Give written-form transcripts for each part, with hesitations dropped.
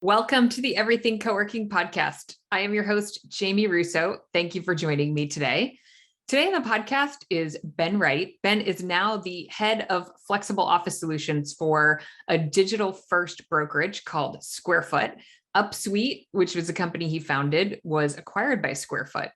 Welcome to the Everything Coworking podcast. I am your host, Jamie Russo. Thank you for joining me today. Today on the podcast is Ben Wright. Ben is now the head of flexible office solutions for a digital first brokerage called SquareFoot. Upsuite, which was a company he founded, was acquired by SquareFoot.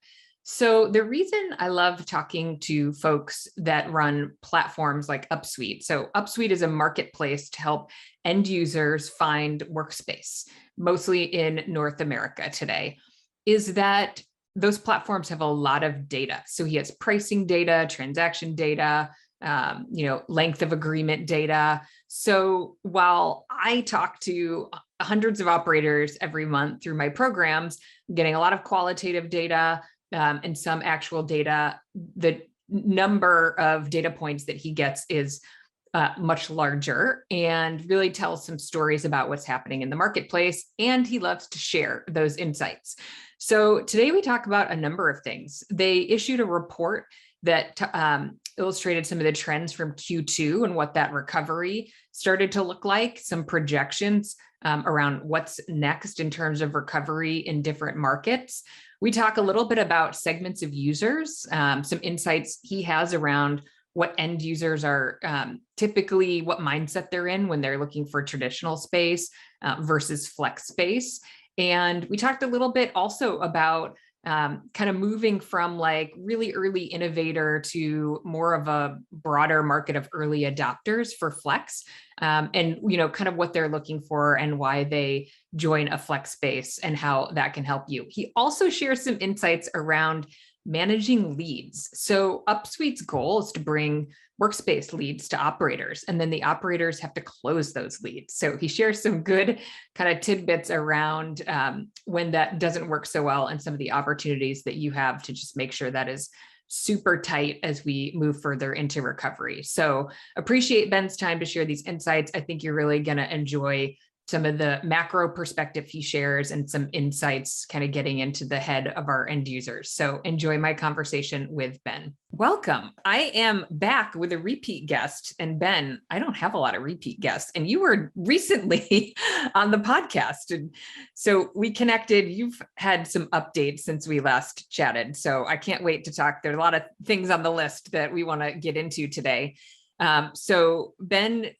So the reason I love talking to folks that run platforms like Upsuite. So Upsuite is a marketplace to help end users find workspace, mostly in North America today, is that those platforms have a lot of data. So he has pricing data, transaction data, length of agreement data. So while I talk to hundreds of operators every month through my programs, I'm getting a lot of qualitative data and some actual data, the number of data points that he gets is much larger and really tells some stories about what's happening in the marketplace. And he loves to share those insights. So today we talk about a number of things. They issued a report that illustrated some of the trends from Q2 and what that recovery started to look like, some projections around what's next in terms of recovery in different markets. We talk a little bit about segments of users, some insights he has around what end users are typically, what mindset they're in when they're looking for traditional space versus flex space. And we talked a little bit also about kind of moving from like really early innovator to more of a broader market of early adopters for flex, and kind of what they're looking for and why they join a flex space and how that can help you. He also shares some insights around managing leads. So Upsuite's goal is to bring workspace leads to operators, and then the operators have to close those leads. So he shares some good kind of tidbits around when that doesn't work so well and some of the opportunities that you have to just make sure that is super tight as we move further into recovery. So appreciate Ben's time to share these insights. I think you're really going to enjoy some of the macro perspective he shares and some insights kind of getting into the head of our end users. So enjoy my conversation with Ben. Welcome. I am back with a repeat guest. And Ben, I don't have a lot of repeat guests. And you were recently on the podcast. And so we connected. You've had some updates since we last chatted. So I can't wait to talk. There are a lot of things on the list that we want to get into today. So Ben,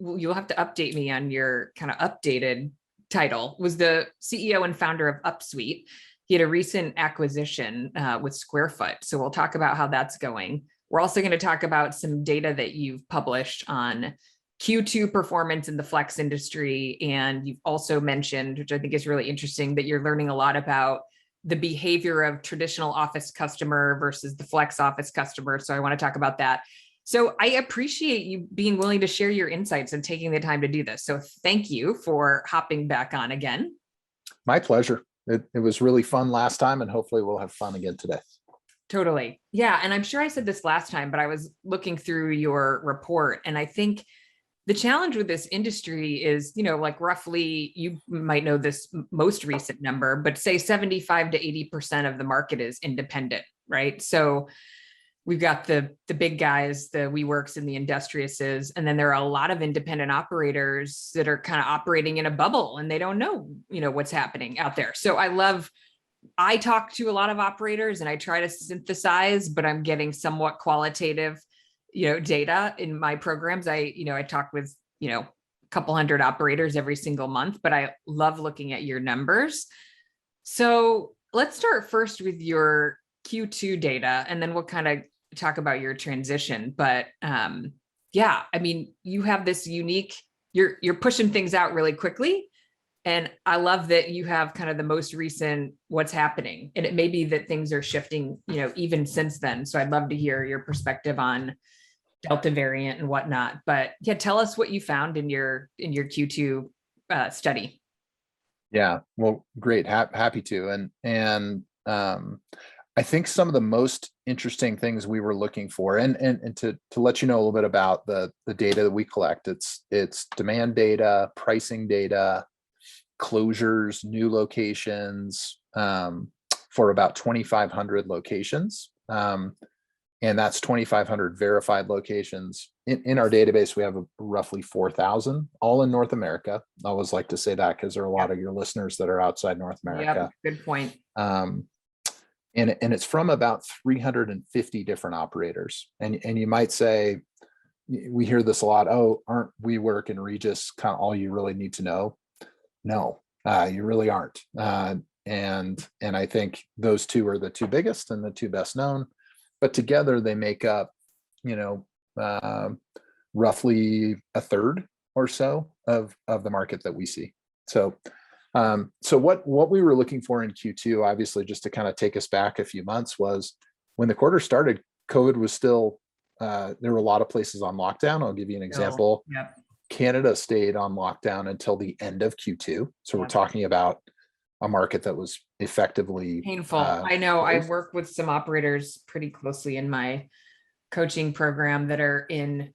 you'll have to update me on your kind of updated title, was the CEO and founder of Upsuite. He had a recent acquisition with SquareFoot. So we'll talk about how that's going. We're also going to talk about some data that you've published on Q2 performance in the flex industry. And you've also mentioned, which I think is really interesting, that you're learning a lot about the behavior of traditional office customer versus the flex office customer. So I want to talk about that. So I appreciate you being willing to share your insights and taking the time to do this. So thank you for hopping back on again. My pleasure. It was really fun last time, and hopefully we'll have fun again today. Totally. Yeah. And I'm sure I said this last time, but I was looking through your report, and I think the challenge with this industry is, like roughly, you might know this most recent number, but say 75 to 80% of the market is independent, right? So we've got the big guys, the WeWorks and the Industriouses, and then there are a lot of independent operators that are kind of operating in a bubble and they don't know, what's happening out there. So I talk to a lot of operators and I try to synthesize, but I'm getting somewhat qualitative, data in my programs. I talk with, a couple hundred operators every single month, but I love looking at your numbers. So let's start first with your Q2 data, and then we'll kind of talk about your transition. But you have this unique, you're pushing things out really quickly. And I love that you have kind of the most recent what's happening. And it may be that things are shifting, even since then. So I'd love to hear your perspective on Delta variant and whatnot. But yeah, tell us what you found in your Q2 study. Yeah, well, great. Happy to. And I think some of the most interesting things we were looking for, and to let you know a little bit about the data that we collect, it's demand data, pricing data, closures, new locations, for about 2,500 locations. And that's 2,500 verified locations. In our database, we have roughly 4,000, all in North America. I always like to say that because there are a lot of your listeners that are outside North America. Good point. And it's from about 350 different operators. And you might say, we hear this a lot. Oh, aren't WeWork and Regis kind of all you really need to know? No, you really aren't. And I think those two are the two biggest and the two best known. But together they make up, roughly a third or so of the market that we see. So what we were looking for in Q2, obviously, just to kind of take us back a few months, was when the quarter started, COVID was still, there were a lot of places on lockdown. I'll give you an example. Yep. Canada stayed on lockdown until the end of Q2. So we're talking about a market that was effectively painful. I know I work with some operators pretty closely in my coaching program that are in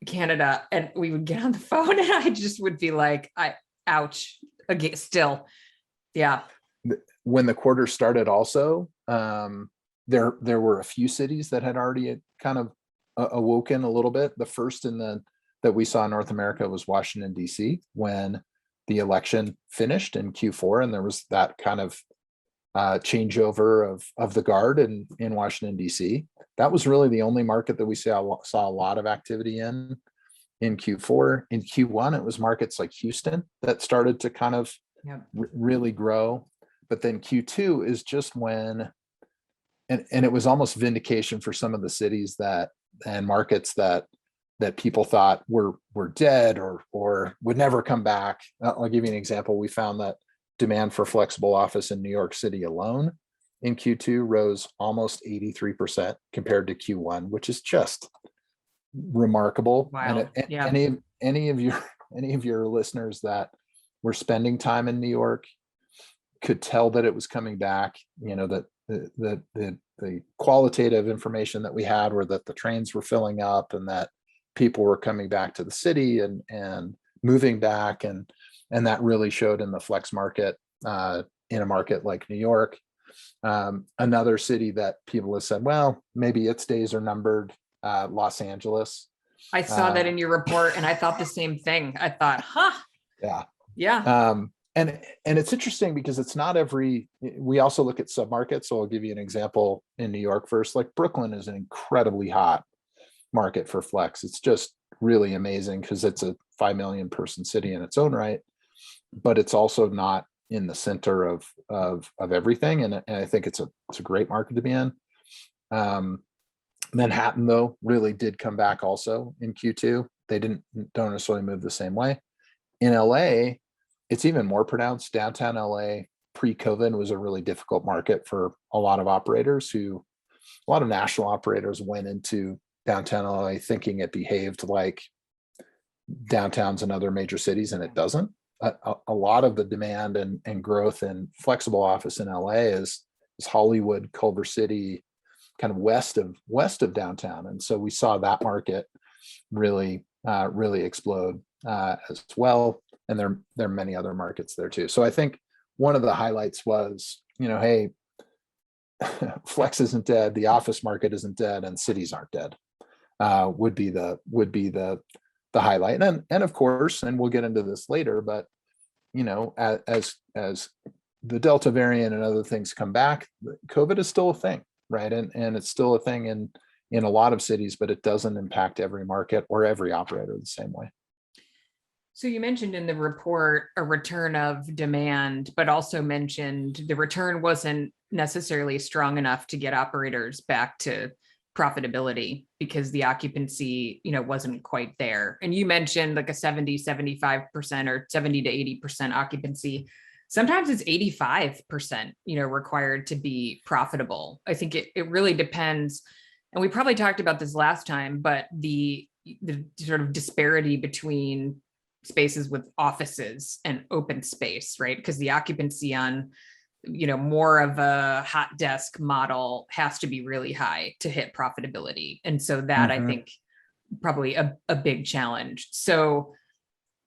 Canada, and we would get on the phone and I just would be like, ouch, again, still. Yeah. When the quarter started also, there were a few cities that had already kind of awoken a little bit. The first that we saw in North America was Washington, DC, when the election finished in Q4, and there was that kind of changeover of the guard in Washington, DC. That was really the only market that we saw a lot of activity in Q4. In Q1, it was markets like Houston that started to kind of really grow. But then Q2 is just when, and it was almost vindication for some of the cities and markets that people thought were dead or would never come back. I'll give you an example. We found that demand for flexible office in New York City alone in Q2 rose almost 83% compared to Q1, which is just remarkable. Wow. And any of your listeners that were spending time in New York could tell that it was coming back. That the qualitative information that we had were that the trains were filling up and that people were coming back to the city and moving back, and that really showed in the flex market, in a market like New York. Another city that people have said, well, maybe its days are numbered, Los Angeles. I saw that in your report and I thought the same thing. I thought, yeah. And it's interesting because it's not we also look at submarkets. So I'll give you an example in New York first. Like Brooklyn is an incredibly hot market for flex. It's just really amazing because it's a 5 million person city in its own right, but it's also not in the center of everything. And I think it's a great market to be in. Manhattan though really did come back also in Q2. They don't necessarily move the same way. In LA, it's even more pronounced. Downtown LA pre-COVID was a really difficult market for a lot of operators a lot of national operators went into downtown LA thinking it behaved like downtowns in other major cities, and it doesn't. A lot of the demand and growth in flexible office in LA is Hollywood, Culver City, kind of west of downtown. And so we saw that market really explode as well. And there are many other markets there too. So I think one of the highlights was, hey, flex isn't dead, the office market isn't dead, and cities aren't dead. Would be the highlight. And of course, and we'll get into this later, but as the Delta variant and other things come back, COVID is still a thing, right? And it's still a thing in a lot of cities, but it doesn't impact every market or every operator the same way. So you mentioned in the report a return of demand, but also mentioned the return wasn't necessarily strong enough to get operators back to profitability because the occupancy, wasn't quite there. And you mentioned like a 70-75% or 70 to 80% occupancy. Sometimes it's 85%, required to be profitable. I think it really depends. And we probably talked about this last time, but the sort of disparity between spaces with offices and open space, right? Because the occupancy on, more of a hot desk model has to be really high to hit profitability. And so that I think probably a big challenge. So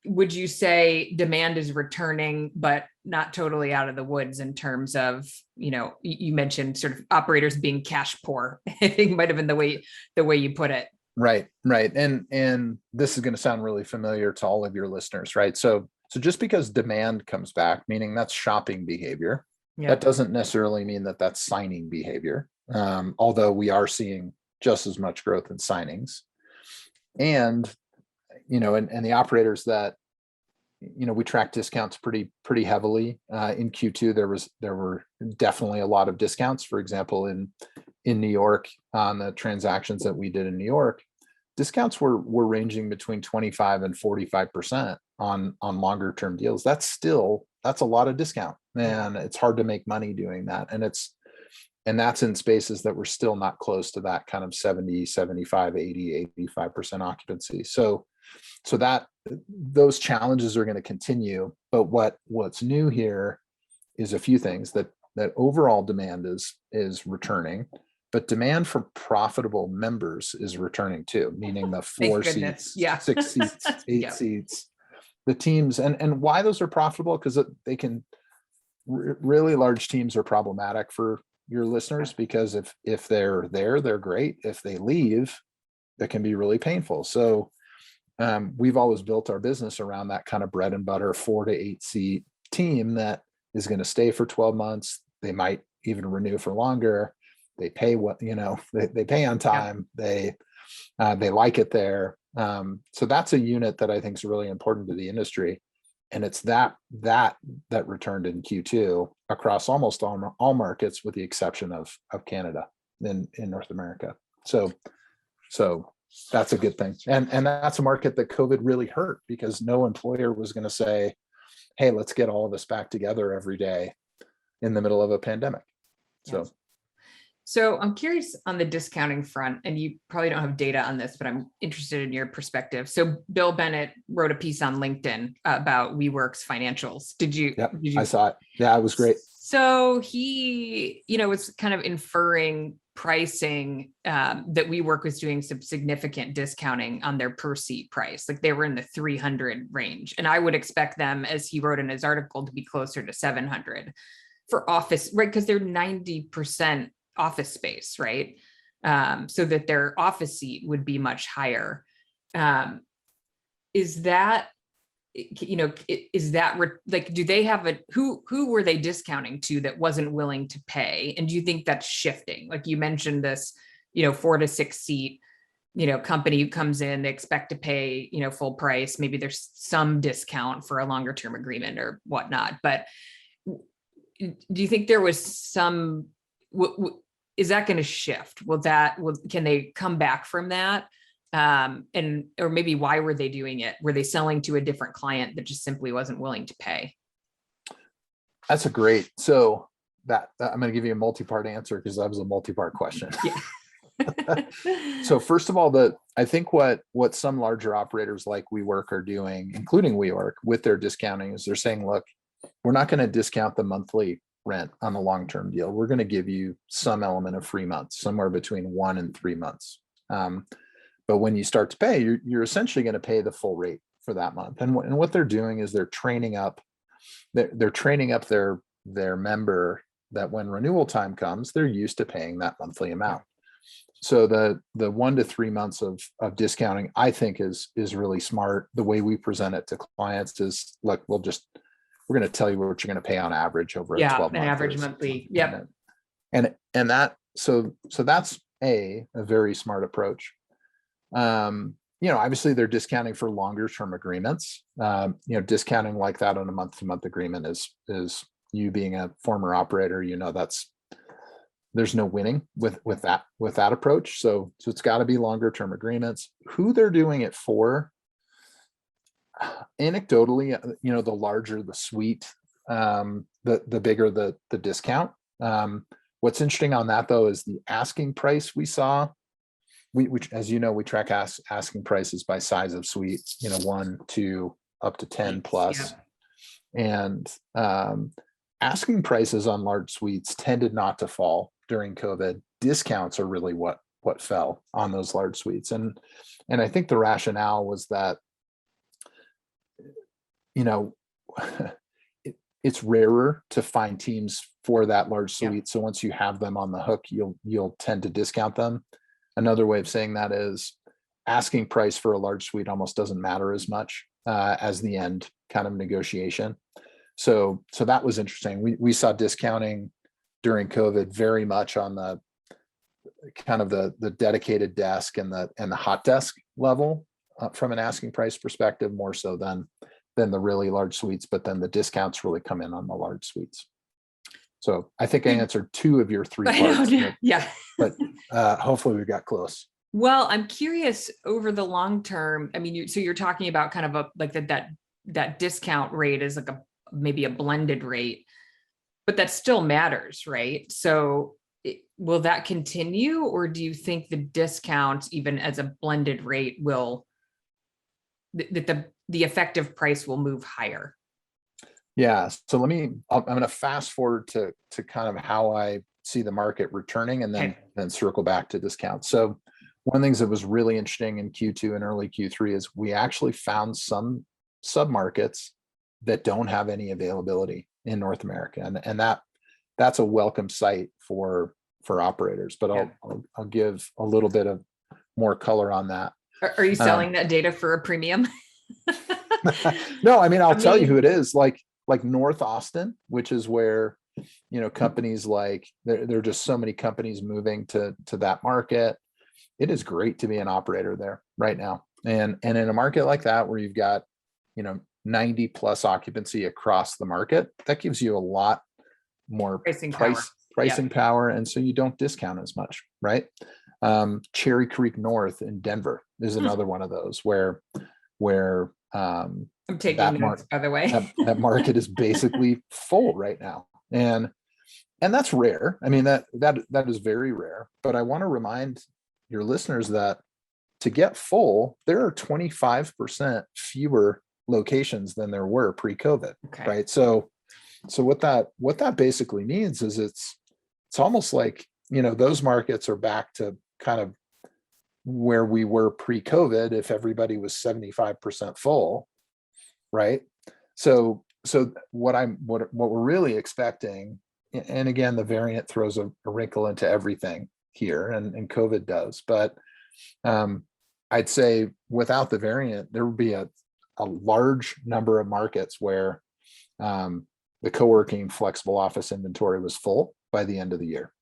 would you say demand is returning, but not totally out of the woods in terms of, you mentioned sort of operators being cash poor, I think might have been the way you put it. Right. And this is going to sound really familiar to all of your listeners, right? So just because demand comes back, meaning that's shopping behavior, that doesn't necessarily mean that that's signing behavior. Although we are seeing just as much growth in signings. And and the operators that we track discounts pretty heavily. In Q2, there were definitely a lot of discounts. For example, in New York, on the transactions that we did in New York, discounts were ranging between 25 and 45% on longer term deals. That's a lot of discount, and it's hard to make money doing that. And that's in spaces that we're still not close to that kind of 70, 75, 80, 85% occupancy. So that those challenges are going to continue. But what's new here is a few things: that overall demand is returning, but demand for profitable members is returning too, meaning the 4 seats, 6 seats, 8 seats, the teams. And why those are profitable? Because they can really large teams are problematic for your listeners, because if they're there, they're great. If they leave, that can be really painful. So we've always built our business around that kind of bread and butter 4 to 8 seat team that is going to stay for 12 months. They might even renew for longer. They pay they pay on time. They like it there. So that's a unit that I think is really important to the industry. And it's that returned in Q2 across almost all markets, with the exception of Canada in North America. So that's a good thing. And that's a market that COVID really hurt, because no employer was going to say, hey, let's get all of us back together every day in the middle of a pandemic. So I'm curious on the discounting front, and you probably don't have data on this, but I'm interested in your perspective. So Bill Bennett wrote a piece on LinkedIn about WeWork's financials. Did you? I saw it. Yeah, it was great. So he, was kind of inferring pricing, that WeWork was doing some significant discounting on their per seat price. Like they were in the 300 range. And I would expect them, as he wrote in his article, to be closer to 700 for office, right? Because they're 90% office space, right? So that their office seat would be much higher. Is that like, do they have who were they discounting to that wasn't willing to pay? And do you think that's shifting? Like you mentioned this, 4 to 6 seat, company who comes in, they expect to pay, full price. Maybe there's some discount for a longer term agreement or whatnot. But do you think there was some, is that going to shift? Can they come back from that? Or maybe why were they doing it? Were they selling to a different client that just simply wasn't willing to pay? That's a great, so that I'm going to give you a multi-part answer, because that was a multi-part question. Yeah. So first of all, I think what some larger operators like WeWork are doing, including WeWork, with their discounting, is they're saying, look, we're not going to discount the monthly rent on a long-term deal. We're going to give you some element of free months, somewhere between 1 and 3 months. But when you start to pay, you're essentially going to pay the full rate for that month. And what they're doing is they're training up their member, that when renewal time comes, they're used to paying that monthly amount. So the 1 to 3 months of discounting, I think is really smart. The way we present it to clients is, look, we're going to tell you what you're going to pay on average over a 12 month. An average monthly. Yep. And that, so that's a very smart approach. Obviously they're discounting for longer term agreements. Discounting like that on a month-to-month agreement is you being a former operator, there's no winning with that approach. So it's got to be longer term agreements. Who they're doing it for, anecdotally, the larger the suite, the bigger the discount. What's interesting on that though is the asking price we saw. Which, as you know, we track asking prices by size of suite, 1, 2, up to 10 plus. Yeah. And asking prices on large suites tended not to fall during COVID. Discounts are really what fell on those large suites. And I think the rationale was that you know, it's rarer to find teams for that large suite. Yeah. So once you have them on the hook, you'll tend to discount them. Another way of saying that is asking price for a large suite almost doesn't matter as much as the end kind of negotiation. So that was interesting. We saw discounting during COVID very much on the kind of the dedicated desk and the hot desk level from an asking price perspective, more so than the really large suites, but then the discounts really come in on the large suites. So I think I answered 2 of your 3 parts, Yeah. but hopefully we got close. Well, I'm curious over the long term. I mean, so you're talking about kind of that discount rate is like maybe a blended rate, but that still matters, right? So will that continue, or do you think the discount, even as a blended rate, will that the effective price will move higher? Yeah. So I'm going to fast forward to kind of how I see the market returning, and then circle back to discount. So one of the things that was really interesting in Q2 and early Q3 is we actually found some submarkets that don't have any availability in North America, and that's a welcome sight for operators. But I'll give a little bit of more color on that. Are you selling that data for a premium? No, I mean, I'll tell you who it is. Like North Austin, which is where, companies like there are just so many companies moving to that market. It is great to be an operator there right now. And in a market like that, where you've got, 90 plus occupancy across the market, that gives you a lot more pricing power. And so you don't discount as much, right? Cherry Creek North in Denver is another one of those where I'm taking notes, by the way. that market is basically full right now. And that's rare. I mean, that is very rare, but I want to remind your listeners that to get full, there are 25% fewer locations than there were pre-COVID, right? So what that basically means is it's almost like, those markets are back to kind of where we were pre-COVID if everybody was 75% full, right? So what we're really expecting, and again, the variant throws a wrinkle into everything here, and COVID does, but I'd say without the variant, there would be a large number of markets where the co-working flexible office inventory was full by the end of the year.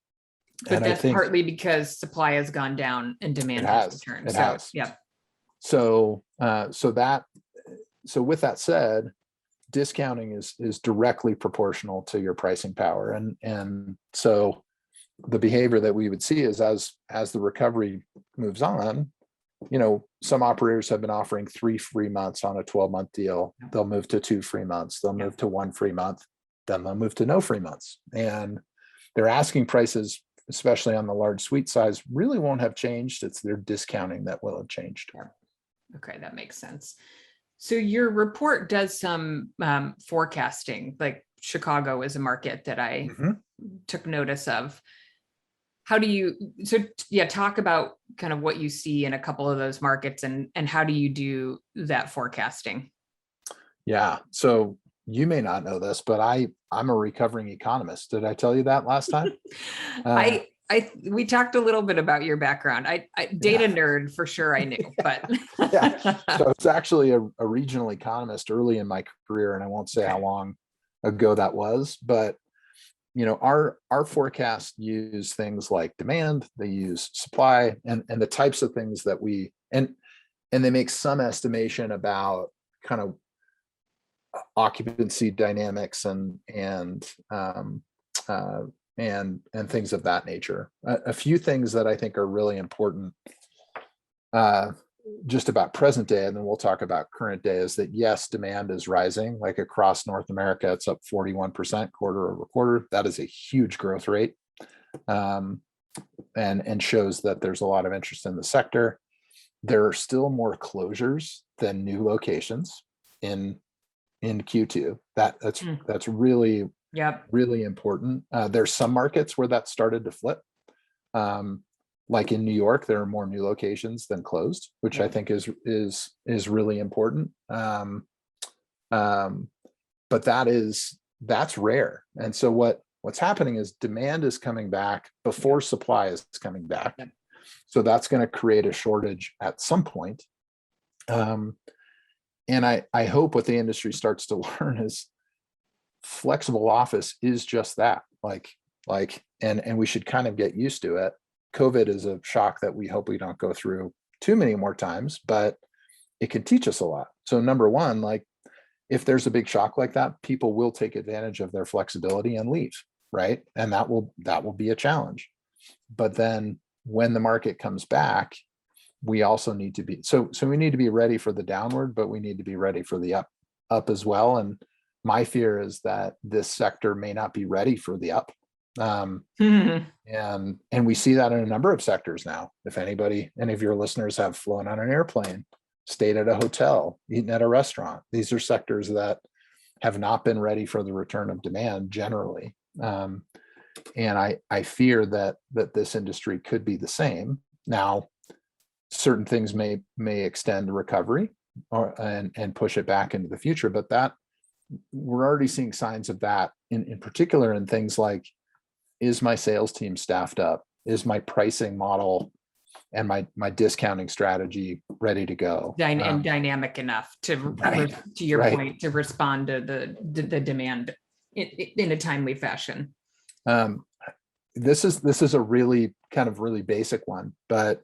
But and that's partly because supply has gone down and demand has returned. Yeah. So with that said, discounting is directly proportional to your pricing power. And so the behavior that we would see is as the recovery moves on, some operators have been offering 3 free months on a 12-month deal. They'll move to 2 free months. They'll move to 1 free month. Then they'll move to no free months. And their asking prices, especially on the large suite size, really won't have changed. It's their discounting that will have changed. Okay, that makes sense. So your report does some forecasting, like Chicago is a market that I took notice of. How do you, talk about kind of what you see in a couple of those markets, and how do you do that forecasting? Yeah, so you may not know this, but I'm a recovering economist. Did I tell you that last time? We talked a little bit about your background. I data nerd for sure, I knew, but yeah. So it's actually a regional economist early in my career, and I won't say how long ago that was, but our forecasts use things like demand, they use supply, and the types of things that and they make some estimation about kind of occupancy dynamics and things of that nature. A few things that I think are really important just about present day, and then we'll talk about current day, is that yes, demand is rising. Like across North America, it's up 41% quarter over quarter. That is a huge growth rate, and shows that there's a lot of interest in the sector. There are still more closures than new locations in Q2. That's really really important. There's some markets where that started to flip. Like in New York, there are more new locations than closed, which I think is really important. But that's rare. And so what's happening is demand is coming back before supply is coming back. Yep. So that's going to create a shortage at some point. And I hope what the industry starts to learn is flexible office is just that, and we should kind of get used to it. COVID is a shock that we hope we don't go through too many more times, but it can teach us a lot. So number one, if there's a big shock like that, people will take advantage of their flexibility and leave, right? And that will be a challenge. But then when the market comes back, we also need to be, so we need to be ready for the downward, but we need to be ready for the up as well. And my fear is that this sector may not be ready for the up. And we see that in a number of sectors now. If any of your listeners have flown on an airplane, stayed at a hotel, eaten at a restaurant, these are sectors that have not been ready for the return of demand generally. And I fear that this industry could be the same. Now, certain things may extend recovery and push it back into the future, but that we're already seeing signs of that in particular in things like, is my sales team staffed up? Is my pricing model and my discounting strategy ready to go? And dynamic enough to your point, to respond to the demand in a timely fashion. This is a really basic one, but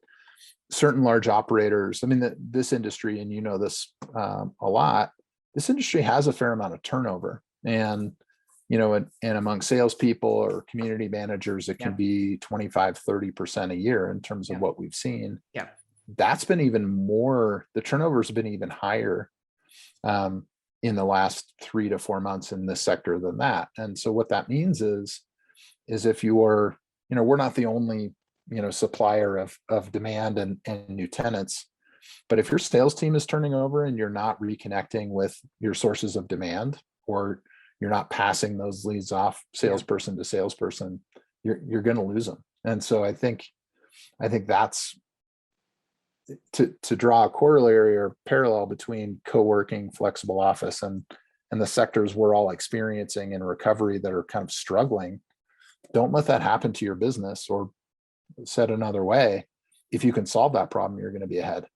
certain large operators, I mean, this industry, and you know this a lot, this industry has a fair amount of turnover, and among salespeople or community managers, it can be 25-30% a year in terms of what we've seen. Yeah, that's been even more. The turnover's been even higher in the last 3 to 4 months in this sector than that. And so what that means is if you are, we're not the only supplier of demand and new tenants, but if your sales team is turning over and you're not reconnecting with your sources of demand, or you're not passing those leads off salesperson to salesperson, you're going to lose them. And so I think that's to draw a corollary or parallel between co-working, flexible office, and the sectors we're all experiencing in recovery that are kind of struggling. Don't let that happen to your business. Or said another way, if you can solve that problem, you're going to be ahead.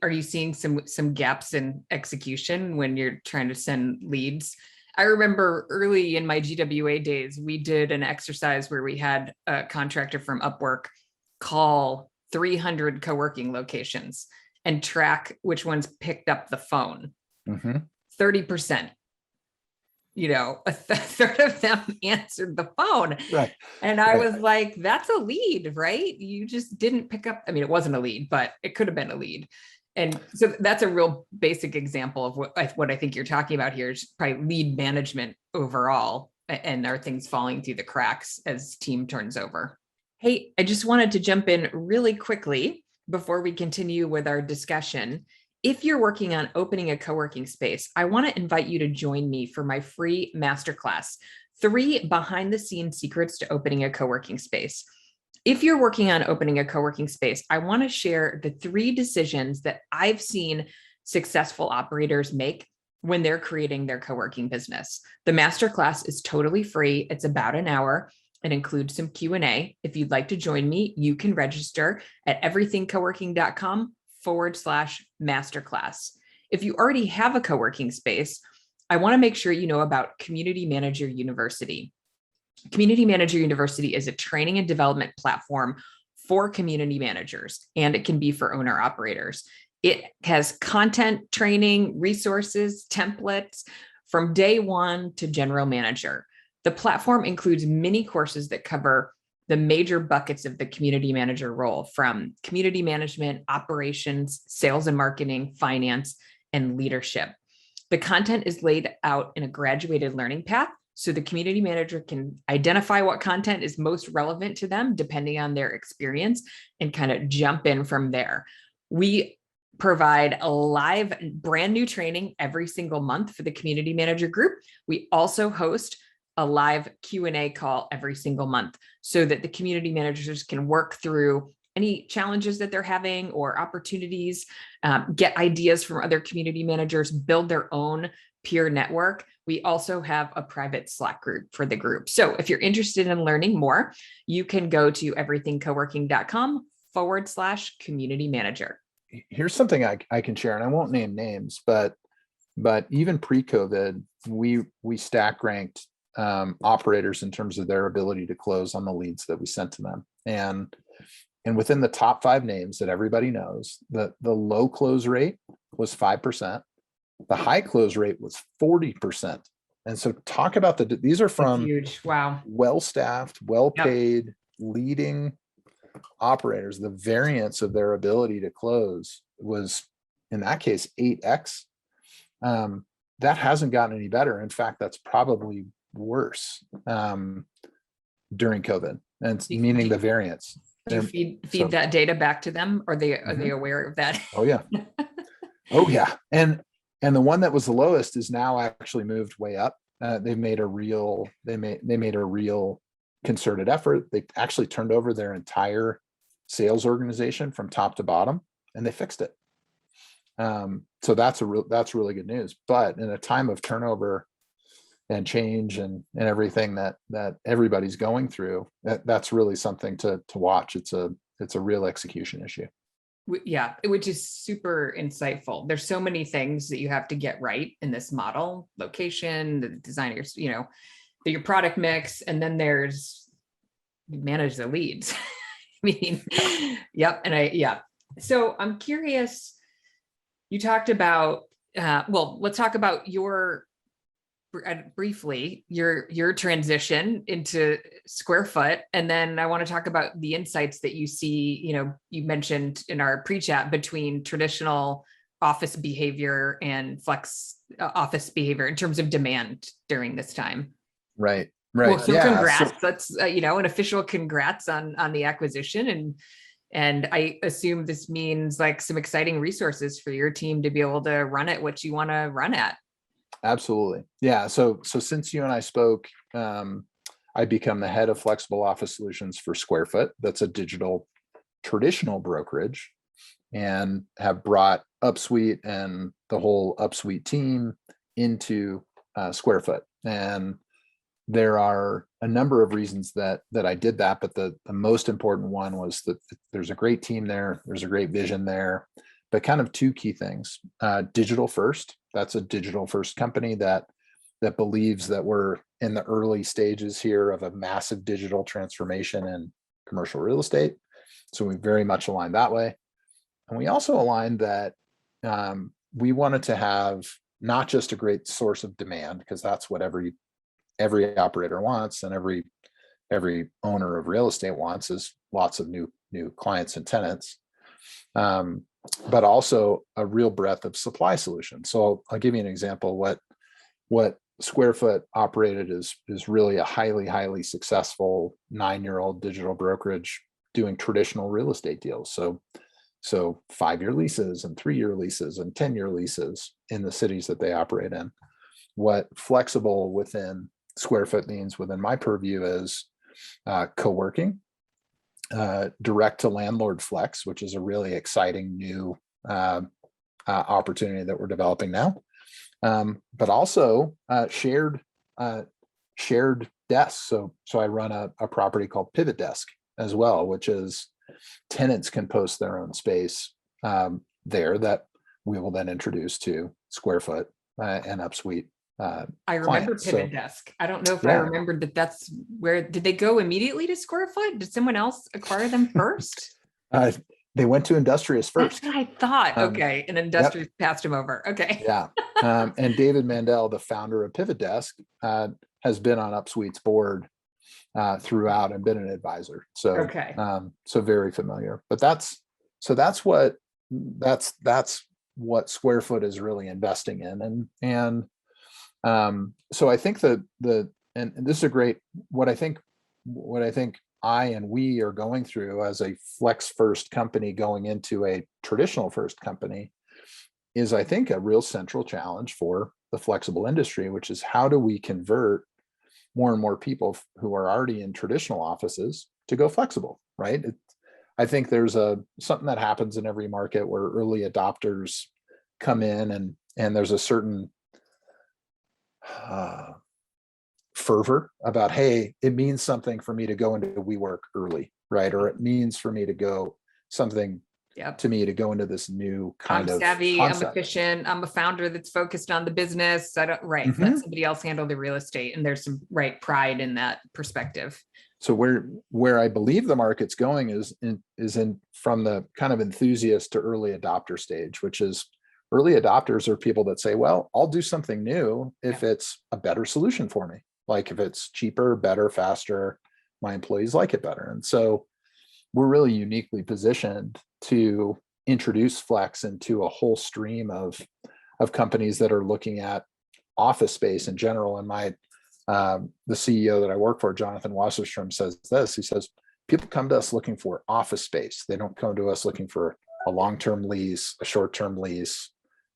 Are you seeing some gaps in execution when you're trying to send leads? I remember early in my GWA days, we did an exercise where we had a contractor from Upwork call 300 co-working locations and track which ones picked up the phone. 30%. A third of them answered the phone. Right. And I was like, that's a lead, right? You just didn't pick up. I mean, it wasn't a lead, but it could have been a lead. And so that's a real basic example of what I think you're talking about here is probably lead management overall. And are things falling through the cracks as team turns over? Hey, I just wanted to jump in really quickly before we continue with our discussion. If you're working on opening a co-working space, I want to invite you to join me for my free masterclass, 3 behind-the-scenes secrets to opening a co-working space. If you're working on opening a co-working space, I want to share the 3 decisions that I've seen successful operators make when they're creating their co-working business. The masterclass is totally free. It's about an hour. It includes some Q&A. If you'd like to join me, you can register at everythingcoworking.com/masterclass. If you already have a co-working space, I want to make sure you know about Community Manager University. Community Manager University is a training and development platform for community managers, and it can be for owner operators. It has content, training, resources, templates from day one to general manager. The platform includes mini courses that cover the major buckets of the community manager role, from community management, operations, sales and marketing, finance, and leadership. The content is laid out in a graduated learning path, so the community manager can identify what content is most relevant to them depending on their experience and kind of jump in from there. We provide a live brand new training every single month for the community manager group. We also host a live Q&A call every single month so that the community managers can work through any challenges that they're having or opportunities, get ideas from other community managers, build their own peer network. We also have a private Slack group for the group. So if you're interested in learning more, you can go to everythingcoworking.com/community manager. Here's something I can share, and I won't name names, but even pre-COVID, we stack ranked operators in terms of their ability to close on the leads that we sent to them. And within the top 5 names that everybody knows, the low close rate was 5%. The high close rate was 40%. And so talk about these are from huge. Wow. Well-staffed, well-paid, leading operators. The variance of their ability to close was, in that case, 8x. That hasn't gotten any better. In fact, that's probably worse during COVID, and meaning the variance. Do you feed that data back to them? Are they aware of that? Oh yeah. Oh yeah. And the one that was the lowest is now actually moved way up. They made a real concerted effort. They actually turned over their entire sales organization from top to bottom, and they fixed it. So that's really good news. But in a time of turnover and change and everything that everybody's going through, that's really something to watch. It's a real execution issue. Yeah, which is super insightful. There's so many things that you have to get right in this model: location, the designers, your product mix, and then there's manage the leads. I mean, yep. And so I'm curious, you talked about, let's talk about briefly your transition into SquareFoot, and then I want to talk about the insights that you see. You mentioned in our pre-chat between traditional office behavior and flex office behavior in terms of demand during this time. Right. Well, so congrats. That's an official congrats on the acquisition, and I assume this means like some exciting resources for your team to be able to run at what you want to run at. Absolutely. Yeah. So since you and I spoke, I become the head of flexible office solutions for SquareFoot. That's a digital traditional brokerage, and have brought Upsuite and the whole Upsuite team into SquareFoot. And there are a number of reasons that I did that, but the most important one was that there's a great team there. There's a great vision there, but kind of 2 key things. Digital first. That's a digital first company that believes that we're in the early stages here of a massive digital transformation in commercial real estate. So we very much aligned that way. And we also aligned that we wanted to have not just a great source of demand, because that's what every operator wants, and every owner of real estate wants, is lots of new clients and tenants, but also a real breadth of supply solutions. So I'll give you an example. What SquareFoot operated is really a highly successful 9-year-old digital brokerage doing traditional real estate deals. So 5-year leases and 3-year leases and 10-year leases in the cities that they operate in. What flexible within SquareFoot means within my purview is co-working, direct to landlord flex, which is a really exciting new opportunity that we're developing now, but also shared desks. So I run a property called Pivot Desk as well, which is tenants can post their own space there that we will then introduce to SquareFoot and Upsuite. I remember Pivot Desk. I don't know if I remembered that. That's where did they go immediately to SquareFoot? Did someone else acquire them first? They went to Industrious first. That's what I thought. Okay, and Industrious passed them over. Okay. Yeah, and David Mandel, the founder of Pivot Desk, has been on Upsuite's board throughout and been an advisor. So okay, so very familiar. But that's what SquareFoot is really investing in, and so I think and this is a great, what I think I and we are going through as a flex first company going into a traditional first company is, I think, a real central challenge for the flexible industry, which is how do we convert more and more people who are already in traditional offices to go flexible, right? I think there's something that happens in every market where early adopters come in, and there's a certain fervor about, hey, it means something for me to go into WeWork early, right? Or it means for me to go something Yep. to me to go into this new kind I'm of savvy, I'm concept. efficient, I'm a founder that's focused on the business. I don't, right. Mhm. Let somebody else handle the real estate. And there's some pride in that perspective. So where I believe the market's going is in from the kind of enthusiast to early adopter stage, which is early adopters are people that say, well, I'll do something new if it's a better solution for me. Like if it's cheaper, better, faster, my employees like it better. And so we're really uniquely positioned to introduce Flex into a whole stream of companies that are looking at office space in general. And the CEO that I work for, Jonathan Wasserstrom, says this. He says, people come to us looking for office space. They don't come to us looking for a long-term lease, a short-term lease,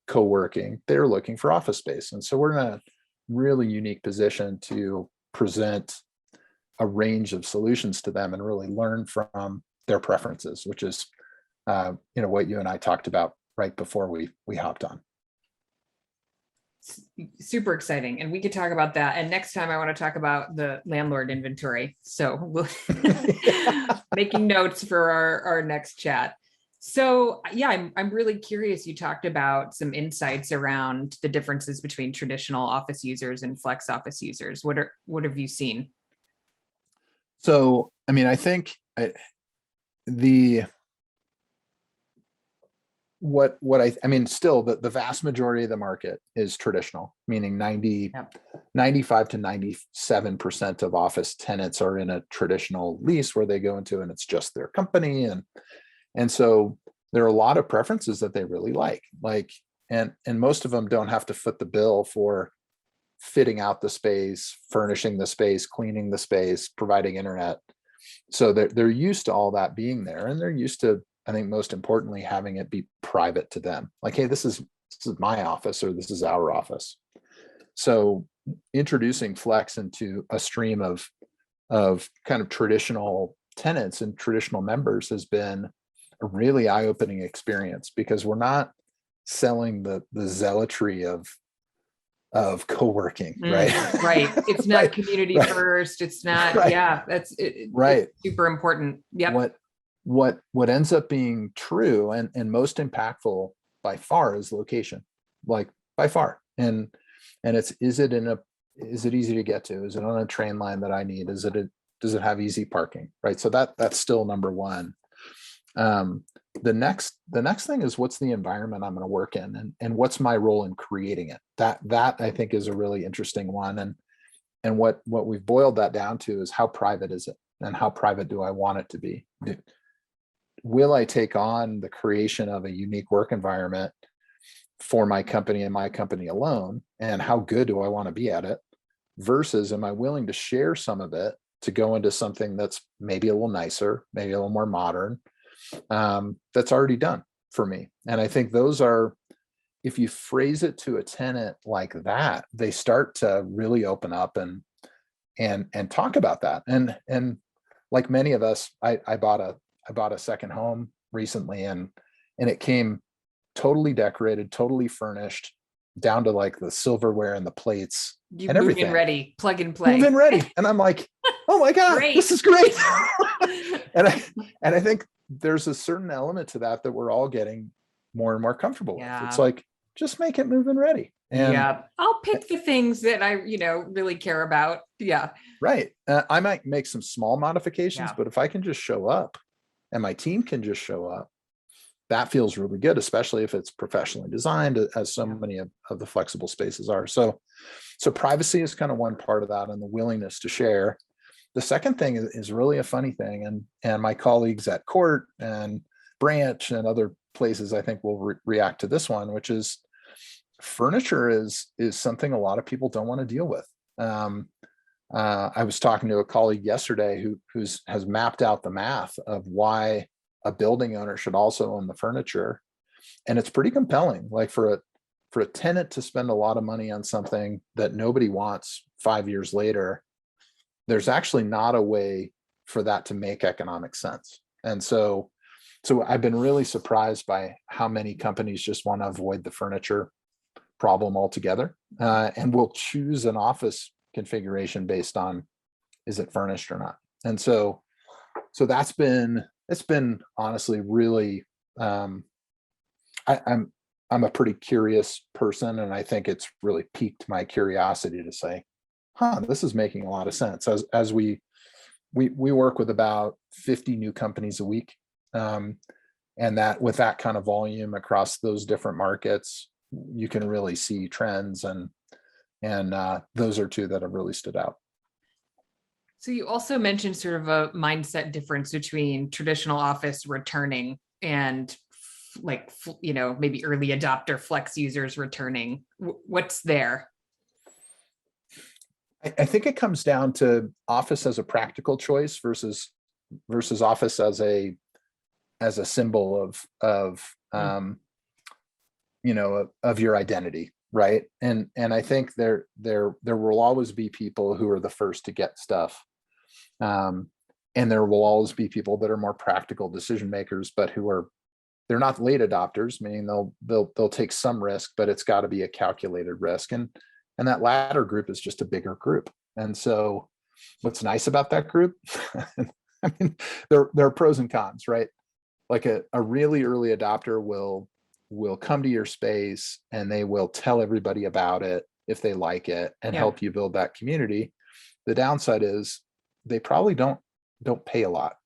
co-working. They're looking for office space. And so we're in a really unique position to present a range of solutions to them and really learn from their preferences, which is what you and I talked about right before we hopped on. Super exciting. And we could talk about that. And next time I want to talk about the landlord inventory. So we'll making notes for our next chat. So yeah, I'm really curious. You talked about some insights around the differences between traditional office users and flex office users. What have you seen? So, I mean, I think still the vast majority of the market is traditional, meaning 95 to 97% of office tenants are in a traditional lease where they go into and it's just their company. And so there are a lot of preferences that they really like, and most of them don't have to foot the bill for fitting out the space, furnishing the space, cleaning the space, providing internet. So they're used to all that being there, and they're used to, I think most importantly, having it be private to them. Like, hey, this is my office, or this is our office. So introducing Flex into a stream of kind of traditional tenants and traditional members has been a really eye-opening experience, because we're not selling the zealotry of co-working, right? Right. It's not Right. community first. It's not, Right. yeah, that's it, Right. it's super important. Yep. What ends up being true and most impactful by far is location, like by far. And is it easy to get to? Is it on a train line that I need? Does it have easy parking? Right. So that's still number one. The next thing is, what's the environment I'm going to work in, and what's my role in creating it? That I think is a really interesting one. And what we've boiled that down to is, how private is it, and how private do I want it to be? Will I take on the creation of a unique work environment for my company and my company alone? And how good do I want to be at it? Versus, am I willing to share some of it to go into something that's maybe a little nicer, maybe a little more modern, that's already done for me? And I think those are, if you phrase it to a tenant like that, they start to really open up and talk about that. And like many of us, I bought a second home recently, and it came totally decorated, totally furnished, down to like the silverware and the plates and everything. Move in ready, plug and play. Move in ready. And I'm like, oh my God, this is great. and I think there's a certain element to that we're all getting more and more comfortable with. It's like, just make it move in ready. And yeah, I'll pick the things that I, really care about. Yeah. Right. I might make some small modifications, but if I can just show up and my team can just show up, that feels really good, especially if it's professionally designed, as so many of the flexible spaces are. So privacy is kind of one part of that, and the willingness to share. The second thing is really a funny thing, and my colleagues at Court and Branch and other places, I think, will react to this one, which is, furniture is something a lot of people don't want to deal with. I was talking to a colleague yesterday who has mapped out the math of why a building owner should also own the furniture, and it's pretty compelling. Like, for a tenant to spend a lot of money on something that nobody wants 5 years later, there's actually not a way for that to make economic sense. And so So I've been really surprised by how many companies just want to avoid the furniture problem altogether, and will choose an office configuration based on, is it furnished or not? And so it's been honestly really, I'm a pretty curious person, and I think it's really piqued my curiosity to say, this is making a lot of sense. As we work with about 50 new companies a week, and that with that kind of volume across those different markets, you can really see trends, and those are two that have really stood out. So you also mentioned sort of a mindset difference between traditional office returning and maybe early adopter flex users returning. What's there? I think it comes down to office as a practical choice versus office as a symbol of of your identity, right? And I think there will always be people who are the first to get stuff, and there will always be people that are more practical decision makers, but they're not late adopters, meaning they'll take some risk, but it's got to be a calculated risk, and that latter group is just a bigger group. And so what's nice about that group, I mean, there are pros and cons, right? Like a really early adopter will come to your space and they will tell everybody about it if they like it, and help you build that community. The downside is they probably don't pay a lot,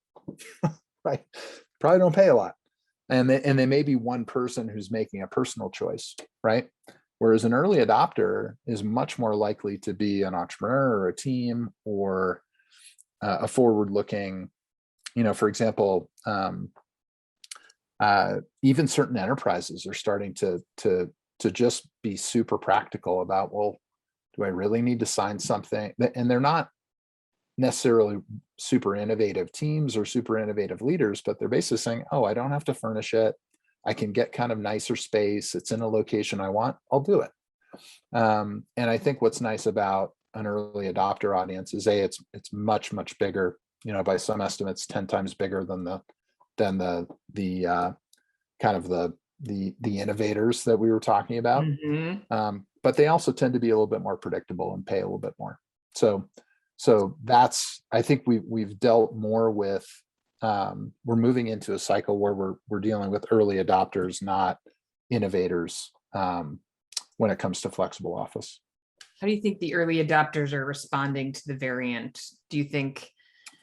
right? Probably don't pay a lot. And they may be one person who's making a personal choice, right? Whereas an early adopter is much more likely to be an entrepreneur or a team, or a forward-looking, for example, even certain enterprises are starting to just be super practical about, well, do I really need to sign something? And they're not necessarily super innovative teams or super innovative leaders, but they're basically saying, oh, I don't have to furnish it. I can get kind of nicer space. It's in a location I want. I'll do it. And I think what's nice about an early adopter audience is it's much, much bigger, by some estimates, 10 times bigger than the kind of the innovators that we were talking about. Mm-hmm. But they also tend to be a little bit more predictable and pay a little bit more. So that's, I think we've dealt more with, we're moving into a cycle where we're dealing with early adopters, not innovators, when it comes to flexible office. How do you think the early adopters are responding to the variant? Do you think?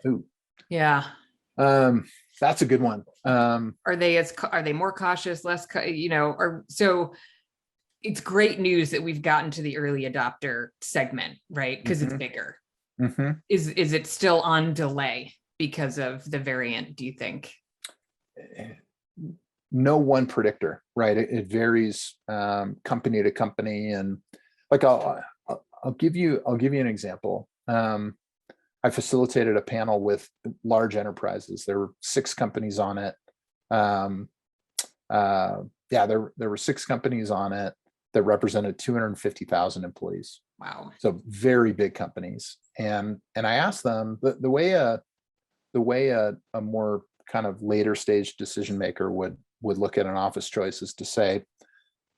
Ooh. Yeah. That's a good one. Are they more cautious, less, or so? It's great news that we've gotten to the early adopter segment, right? Because it's bigger. Mm-hmm. Is it still on delay because of the variant, do you think? No one predictor, right? It varies company to company, and like I'll give you an example. I facilitated a panel with large enterprises. There were 6 companies on it. There were 6 companies on it that represented 250,000 employees. Wow. So very big companies. And I asked them the way a more kind of later stage decision maker would look at an office choice is to say,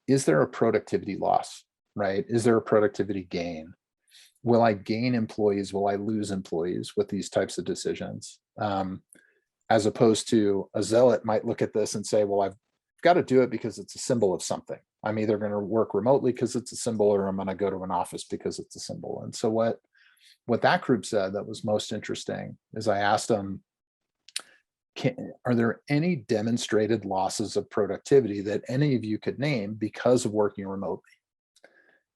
is there a productivity loss, right? Is there a productivity gain? Will I gain employees? Will I lose employees with these types of decisions? As opposed to a zealot might look at this and say, well, I've got to do it because it's a symbol of something. I'm either going to work remotely because it's a symbol, or I'm going to go to an office because it's a symbol. And so what that group said that was most interesting is I asked them, are there any demonstrated losses of productivity that any of you could name because of working remotely?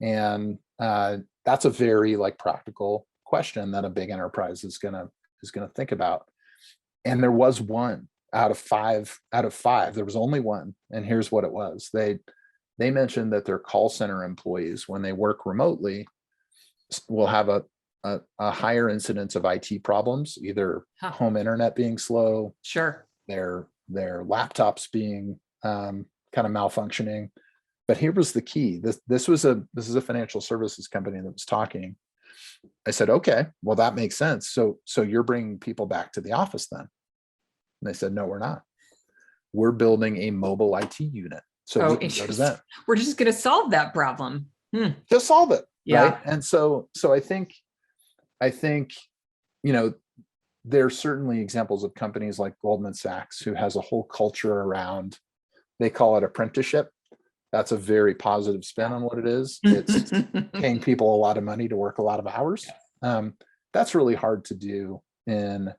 And that's a very practical question that a big enterprise is gonna think about. And there was one out of five. There was only one, and here's what it was. They mentioned that their call center employees, when they work remotely, will have a higher incidence of IT problems, either home internet being slow, sure, their laptops being kind of malfunctioning. But here was the key. This is a financial services company that was talking. I said, okay, well, that makes sense. So you're bringing people back to the office then? And they said, no, we're not. we're building a mobile IT unit. So Oh, we can go to them. We're just going to solve that problem. Just solve it. Yeah. Right. And so I think, there's certainly examples of companies like Goldman Sachs, who has a whole culture around, they call it apprenticeship. That's a very positive spin on what it is. It's paying people a lot of money to work a lot of hours. That's really hard to do in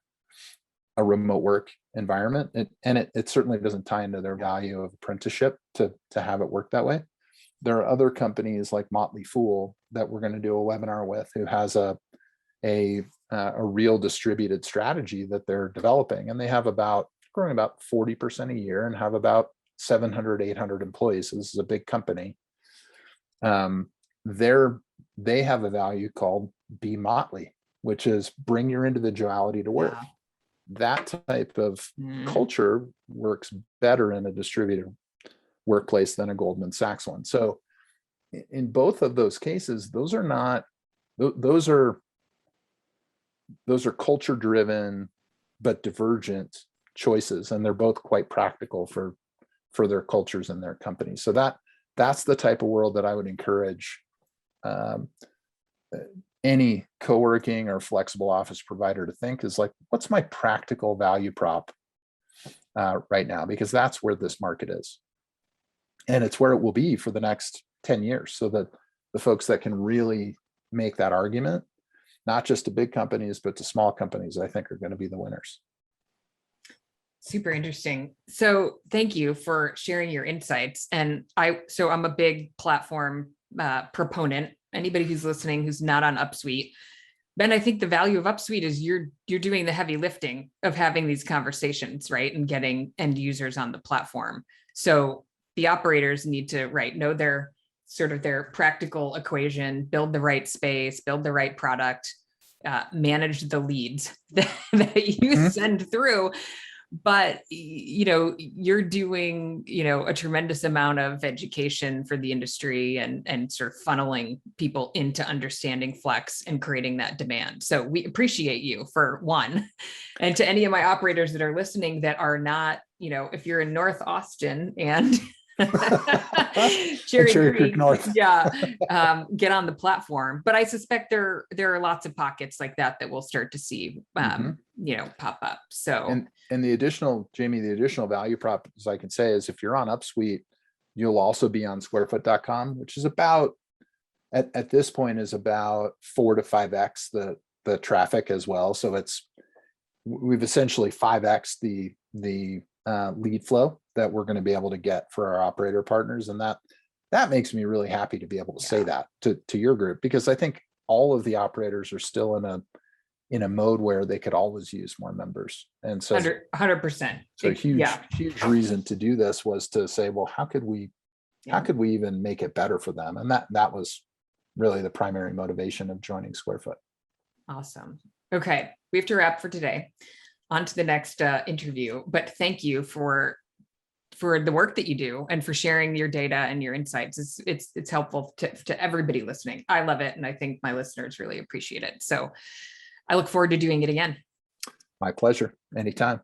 a remote work environment. It certainly doesn't tie into their value of apprenticeship to have it work that way. There are other companies like Motley Fool that we're going to do a webinar with, who has a real distributed strategy that they're developing, and they have growing about 40% a year and have about 700, 800 employees. So this is a big company. They have a value called Be Motley, which is bring your individuality to work. Yeah. That type of culture works better in a distributed workplace than a Goldman Sachs one. So in both of those cases, those are culture driven but divergent choices, and they're both quite practical for their cultures and their companies. So that's the type of world that I would encourage any co-working or flexible office provider to think is like, what's my practical value prop right now? Because that's where this market is, and it's where it will be for the next 10 years. So that the folks that can really make that argument, not just to big companies, but to small companies, I think are going to be the winners. Super interesting. So thank you for sharing your insights. And I'm a big platform proponent. Anybody who's listening who's not on Upsuite, Ben, I think the value of Upsuite is you're doing the heavy lifting of having these conversations, right? And getting end users on the platform. So the operators need to know their sort of their practical equation, build the right space, build the right product, manage the leads that you send through. But, you're doing, a tremendous amount of education for the industry and sort of funneling people into understanding flex and creating that demand. So we appreciate you, for one. And to any of my operators that are listening that are not, if you're in North Austin and Cherry Creek North. Get on the platform. But I suspect there are lots of pockets like that we'll start to see, pop up. So, and the additional value prop, as I can say, is if you're on Upsuite, you'll also be on SquareFoot.com, which is about at this point is about 4 to 5x the traffic as well. So we've essentially 5x the lead flow that we're going to be able to get for our operator partners. And that makes me really happy to be able to say that to your group, because I think all of the operators are still in a mode where they could always use more members. And so 100%. So huge reason to do this was to say, well, how could we even make it better for them? And that was really the primary motivation of joining SquareFoot. Awesome. Okay. We have to wrap for today. On to the next interview, but thank you for the work that you do and for sharing your data and your insights. It's helpful to everybody listening. I love it. And I think my listeners really appreciate it. So I look forward to doing it again. My pleasure. Anytime.